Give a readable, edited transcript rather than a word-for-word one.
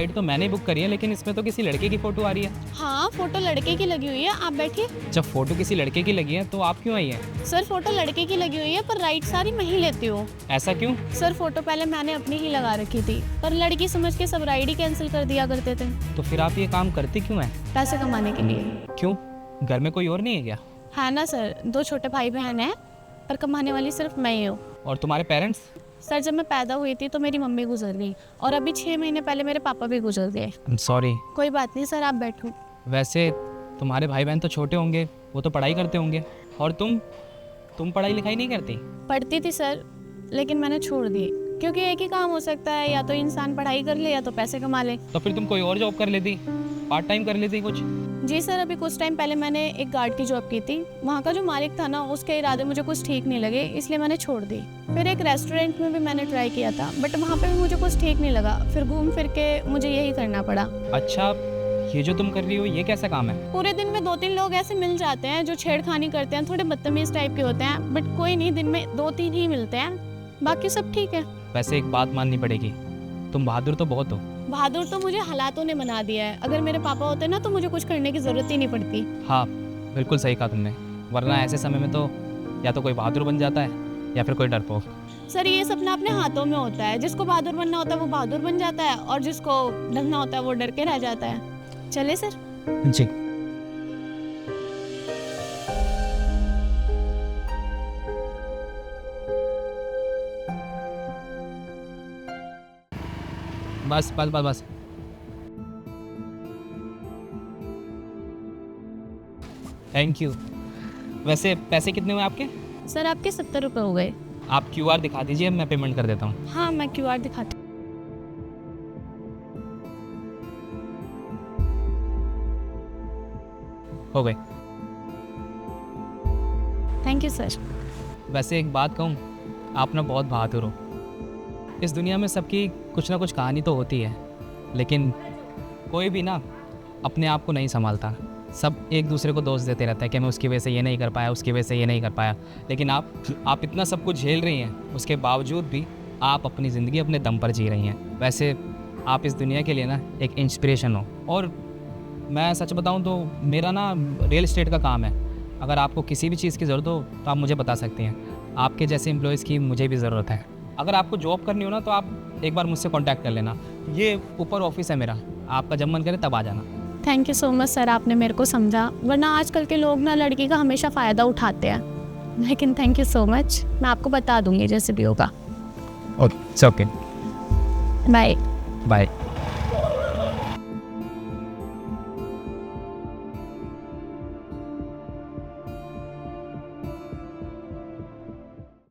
Ride तो मैंने book करी है, लेकिन इसमें तो किसी लड़के की फ़ोटो आ रही है। हाँ, फोटो लड़के की लगी हुई है, आप बैठिए। जब फ़ोटो किसी लड़के की लगी है तो आप क्यों आई हैं? सर फोटो लड़के की लगी हुई है पर राइड सारी मैं ही लेती हूँ। ऐसा क्यों? सर फोटो पहले मैंने अपनी ही लगा रखी थी, पर लड़की समझ के सब राइड ही कैंसिल कर दिया करते थे। तो फिर आप ये काम करती क्यों हैं? पैसे कमाने के लिए। क्यों, घर में कोई और नहीं है क्या? है ना सर, 2 छोटे भाई बहन हैं, पर कमाने वाली सिर्फ मैं ही हूँ। और तुम्हारे पेरेंट्स? सर जब मैं पैदा हुई थी तो मेरी मम्मी गुजर गई और अभी 6 महीने पहले मेरे पापा भी गुजर गए। I am sorry. कोई बात नहीं सर, आप बैठो। वैसे तुम्हारे भाई बहन तो छोटे होंगे, वो तो पढ़ाई करते होंगे। और तुम पढ़ाई लिखाई नहीं करती? पढ़ती थी सर, लेकिन मैंने छोड़ दी, क्योंकि एक ही काम हो सकता है, या तो इंसान पढ़ाई कर ले या तो पैसे कमा ले। तो फिर तुम कोई और जॉब कर लेती, पार्ट टाइम कर लेती कुछ। जी सर, अभी कुछ टाइम पहले मैंने एक गार्ड की जॉब की थी। वहाँ का जो मालिक था ना, उसके इरादे मुझे कुछ ठीक नहीं लगे, इसलिए मैंने छोड़ दी। फिर एक रेस्टोरेंट में भी मैंने ट्राई किया था, बट वहाँ पे भी मुझे कुछ ठीक नहीं लगा। फिर घूम फिर के मुझे यही करना पड़ा। अच्छा, ये जो तुम कर रही हो ये कैसा काम है? पूरे दिन में 2-3 लोग ऐसे मिल जाते हैं जो छेड़खानी करते हैं, थोड़े बदतमीज टाइप के होते हैं, बट कोई नहीं, दिन में 2-3 ही मिलते हैं, बाकी सब ठीक है। वैसे एक बात माननी पड़ेगी, तुम बहादुर तो बहुत हो। बहादुर तो मुझे हालातों ने बना दिया है। अगर मेरे पापा होते ना तो मुझे कुछ करने की जरूरत ही नहीं पड़ती। हाँ, बिल्कुल सही कहा तुमने, वरना ऐसे समय में तो या तो कोई बहादुर बन जाता है या फिर कोई डरपोक। सर ये सपना अपने हाथों में होता है, जिसको बहादुर बनना होता है वो बहादुर बन जाता है, और जिसको डरना होता है वो डर के रह जाता है। चले सर। जी। बस बस बस बस। Thank you. वैसे पैसे कितने हुए आपके? सर आपके 70 रुपये हो गए। आप क्यूआर दिखा दीजिए, मैं पेमेंट कर देता हूँ। हाँ, मैं क्यूआर दिखाती। हो गए। Thank you sir. वैसे एक बात कहूँ, आप ना बहुत बहादुर हो। इस दुनिया में सबकी कुछ ना कुछ कहानी तो होती है, लेकिन कोई भी ना अपने आप को नहीं संभालता। सब एक दूसरे को दोष देते रहता है कि मैं उसकी वजह से ये नहीं कर पाया, उसकी वजह से ये नहीं कर पाया। लेकिन आप इतना सब कुछ झेल रही हैं, उसके बावजूद भी आप अपनी ज़िंदगी अपने दम पर जी रही हैं। वैसे आप इस दुनिया के लिए ना एक इंस्पिरेशन हो। और मैं सच बताऊं तो मेरा ना रियल एस्टेट का काम है। अगर आपको किसी भी चीज़ की ज़रूरत हो तो आप मुझे बता सकते हैं। आपके जैसे एम्प्लॉयज़ की मुझे भी ज़रूरत है। अगर आपको जॉब करनी हो ना तो आप एक बार मुझसे कांटेक्ट कर लेना। ये ऊपर ऑफिस है मेरा, आपका जब मन करे तब आ जाना। Thank you so much sir, आपने मेरे को समझा, वरना आजकल के लोग ना लड़की का हमेशा फ़ायदा उठाते हैं। लेकिन थैंक यू सो मच, मैं आपको बता दूंगी जैसे भी होगा। Okay, bye. बाय।